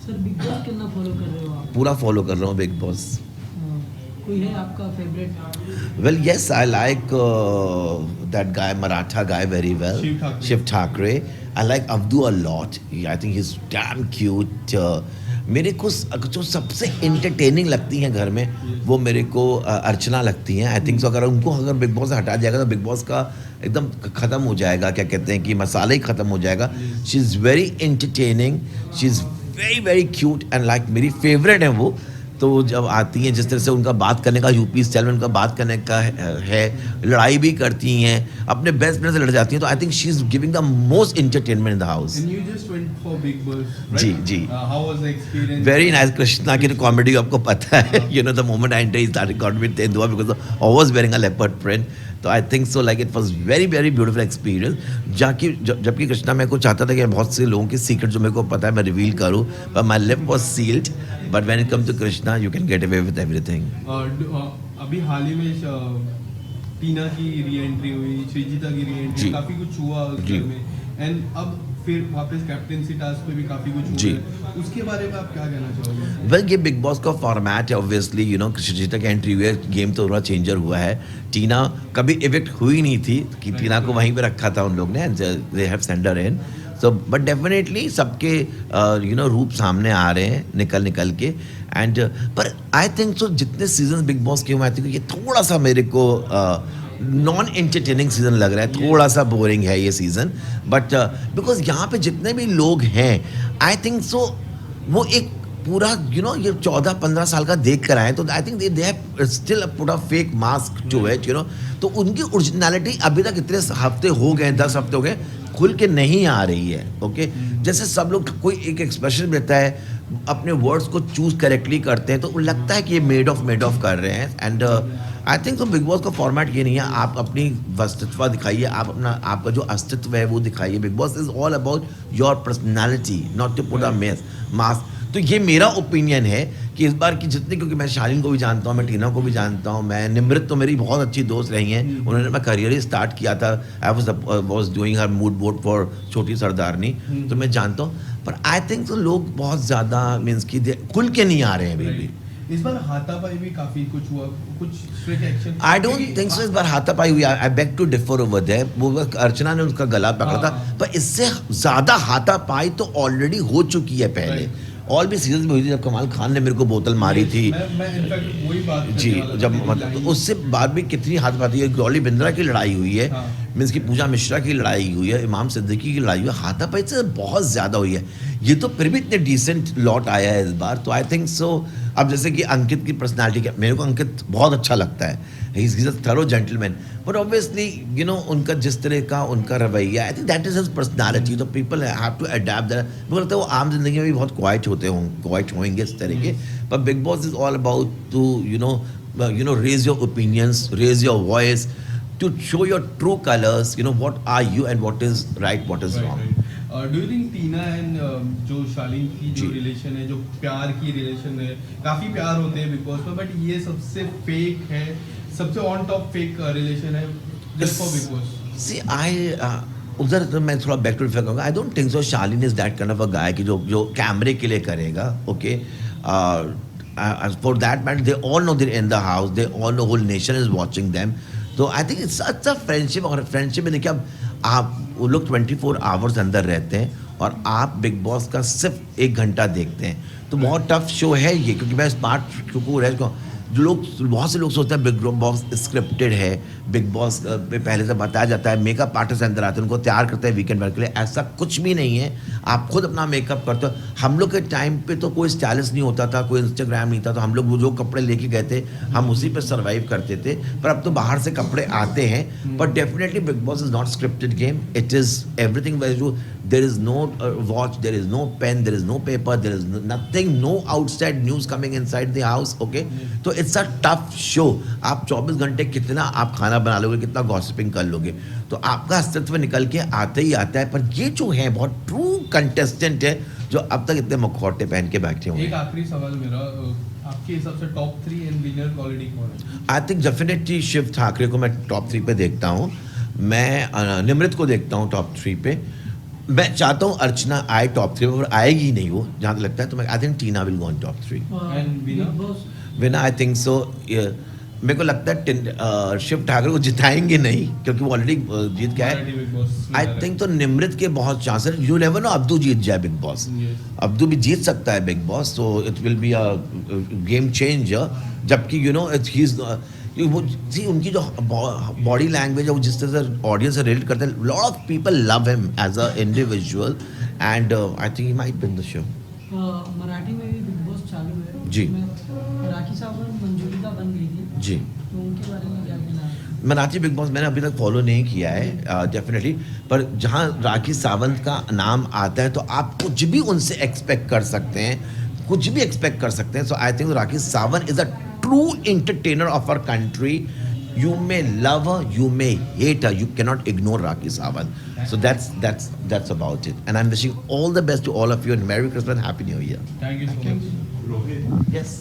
Sir big boss कितना follow कर रहे हो आप? पूरा फॉलो कर रहा हूँ बिग बॉस। कोई है आपका favourite? Well, yes, I like that guy, Maratha guy, very well. Shiv Thakre. Shiv Thakre. I like Avdu a lot. I think he's damn cute. मेरे को जो सबसे इंटरटेनिंग लगती हैं घर में वो मेरे को अर्चना लगती हैं। आई थिंक सो अगर बिग बॉस से हटा जाएगा तो बिग बॉस का एकदम ख़त्म हो जाएगा, क्या कहते हैं कि मसाला ही ख़त्म हो जाएगा। She is very entertaining, she is very very cute and like मेरी फेवरेट है वो। तो जब आती हैं जिस तरह से उनका बात करने का यूपी स्टाइल में उनका बात करने का है, लड़ाई भी करती हैं, अपने बेस्ट फ्रेंड से लड़ जाती हैं। तो I think she is giving the most entertainment in the house. And you just went for Big Boss, right? जी जी। How was the experience? Very nice. Krishna की कॉमेडी आपको पता है, you know the moment I enter started comedy with तेंदुआ because I was wearing a leopard print. तो I think so like it was very very beautiful experience. जबकि कृष्णा मेरे को चाहता था कि बहुत से लोगों के सीक्रेट जो मेरे को पता है मैं रिवील करूं, पर my lip was sealed. But when it comes to Krishna you can get away with everything. अभी हाल ही में टीना की री एंट्री हुई, श्रीजिता की री एंट्री, जी। काफी कुछ हुआ उस जी। घर में। एंड अब फिर वापस कैप्टेंसी टास्क पे भी काफी कुछ हुआ जी। है। उसके बारे में आप क्या कहना चाहोगे? वेल ये बिग बॉस का फॉर्मेट है ऑब्वियसली, यू नो श्रीजिता की एंट्री हुई है, गेम तो थोड़ा चेंजर हुआ है। टीना कभी इविक्ट हुई नहीं थी कि टीना को वहीं पे रखा था उन लोग ने, they have send her in. So but definitely सबके यू नो रूप सामने आ रहे हैं निकल के। एंड पर आई थिंक सो जितने सीजन बिग बॉस के हुए आई थिंक ये थोड़ा सा मेरे को नॉन एंटरटेनिंग सीजन लग रहा है, थोड़ा सा बोरिंग है ये सीजन। बट बिकॉज यहाँ पे जितने भी लोग हैं आई थिंक सो वो एक पूरा यू नो ये 14-15 साल का देख कर आए, तो I think they have still put a fake mask to it, you know. तो उनकी ओरिजिनलिटी अभी तक इतने हफ्ते हो गए, 10 हफ्ते हो गए, खुल के नहीं आ रही है। ओके जैसे सब लोग कोई एक एक्सप्रेशन देता है, अपने वर्ड्स को चूज करेक्टली करते हैं, तो लगता है कि ये मेड ऑफ कर रहे हैं। एंड आई थिंक तो बिग बॉस का फॉर्मेट ये नहीं है, आप अपनी अस्तित्व दिखाइए, आप अपना आपका जो अस्तित्व है वो दिखाइए। Bigg Boss is all about your personality, not to put a mask. तो ये मेरा ओपिनियन है कि इस बार की जितने, क्योंकि मैं शालीन को भी जानता हूँ, मैं टीना को भी जानता हूँ, मैं निमृत तो मेरी बहुत अच्छी दोस्त रही हैं, उन्होंने मैं करियर ही स्टार्ट किया था। I was doing her mood board for छोटी सरदारनी, तो मैं जानता हूँ। पर आई थिंक तो लोग बहुत ज़्यादा मीन्स की खुल के नहीं आ रहे हैं अभी भी। इस बार हाथापाई भी काफी कुछ हुआ, कुछ strict action. I don't think so इस बार हाथापाई हुई। I beg to differ over there. वो अर्चना ने उसका गला पकड़ा था, पर इससे ज़्यादा हाथापाई तो ऑलरेडी हो चुकी है पहले। और भी सीजन में हुई थी जब कमाल खान ने मेरे को बोतल मारी थी। मैं इनफैक्ट वही बात जी, जब मतलब उससे बाद भी कितनी हाथ पाती है। गौली बिंद्रा की लड़ाई हुई है, मीन्स की पूजा मिश्रा की लड़ाई हुई है, इमाम सिद्दीकी की लड़ाई हुई है, हाथापाई से बहुत ज़्यादा हुई है। ये तो फिर भी इतने डिसेंट लॉट आया है इस बार, तो आई थिंक सो। अब जैसे कि अंकित की पर्सनालिटी, मेरे को अंकित बहुत अच्छा लगता है, he is a thorough gentleman. But obviously you know उनका जिस तरह का उनका रवैया, I think that is his personality. तो people have to adapt that. मुझे लगता है वो आम जिंदगी में भी बहुत क्वाइट होंगे इस तरह के। पर Bigg Boss is all about to you know raise your opinions, raise your voice, to show your true colors, you know, what are you and what is right, what is wrong. Do you think Tina and जो शालीन की जो relation है, जो प्यार की relation है, काफी प्यार होते हैं बिग बॉस में, बट ये सबसे फेक है, सबसे ऑन टॉप फेक रिलेशन है just for big boss? See, उधर तो मैं थोड़ा बैक टू रिफर करूँगा। I don't think so Shalin is that kind of a guy कि जो कैमरे के लिए करेगा। Okay for that matter they all know there in the house, they all know whole nation is watching them. तो I think it's such a friendship. और friendship में देखिए, अब आप वो लोग 24 आवर्स अंदर रहते हैं और आप बिग बॉस का सिर्फ 1 घंटा देखते हैं, तो बहुत टफ शो है ये। क्योंकि मैं स्मार्ट कुकुर है, जो लोग बहुत से लोग सोचते हैं बिग बॉस स्क्रिप्टेड है, बिग बॉस पे पहले से बताया जाता है, मेकअप आर्टिस्ट अंदर आते हैं, उनको तैयार करते हैं वीकेंड वर्क के लिए। ऐसा कुछ भी नहीं है, आप खुद अपना मेकअप करते हो। हम लोग के टाइम पे तो कोई स्टाइलिस्ट नहीं होता था, कोई इंस्टाग्राम नहीं था, तो हम लोग वो जो कपड़े लेके गए थे हम उसी पे सर्वाइव करते थे। पर अब तो बाहर से कपड़े आते हैं। But definitely Bigg Boss is not scripted game, it is everything very true. There is no watch, there is no pen, there is no paper, there is nothing, no outside news coming inside the house. Okay, तो it's a tough show. आप 24 घंटे कितना आप खाना बना लोगे, कितना gossiping कर लोगे, तो आपका अस्तित्व निकल के आते ही आता है। पर ये जो है बहुत ट्रू कंटेस्टेंट है जो अब तक इतने मुखौटे पहन के बैठे हुए हैं। एक आखिरी सवाल मेरा, आपके हिसाब से टॉप 3 इन विनर क्वालिटी कौन है? I think definitely Shiv Thackeray को मैं टॉप 3 पे देखता हूँ। मैं निमृत को देखता हूँ टॉप 3 पे। मैं चाहता हूँ अर्चना आए टॉप 3 में, पर आएगी नहीं वो जहाँ तक लगता है, तो मैं I think Tina will go on top 3. And Veena? Big boss विना आई थिंक सो. मेरे को लगता है शिव ठाकुर को जिताएंगे नहीं, क्योंकि वो ऑलरेडी जीत गया मराठी है. Big Boss आई winner है। थिंक तो निमृत के बहुत chances. You never know, Abdu जीत जाए बिग बॉस. Yes. अब्दू भी जीत सकता है बिग बॉस, तो it will be a game changer. जबकि यू नो ही इज वो सी उनकी जो बॉडी लैंग्वेज है, वो जिस तरह से ऑडियंस से रिलेट करते हैं, lot of people love him as a individual, and I think he might win the show. Marathi में भी बिग बॉस चालू है. जी. उसमें राखी सावंत मंजूरिका बन गई थी, जी. तो उनके बारे में क्या कहना है? मराठी बिग बॉस मैंने अभी तक फॉलो नहीं किया है डेफिनेटली, पर जहाँ राखी सावंत का नाम आता है तो आप कुछ भी उनसे एक्सपेक्ट कर सकते हैं, कुछ भी एक्सपेक्ट कर सकते हैं. So I think Rakhi Sawant is a true entertainer of our country. You may love her, you may hate her, you cannot ignore Rakhi Sawant. So that's about it. And I'm wishing all the best to all of you, and Merry Christmas and Happy New Year. Thank you so much. Yes.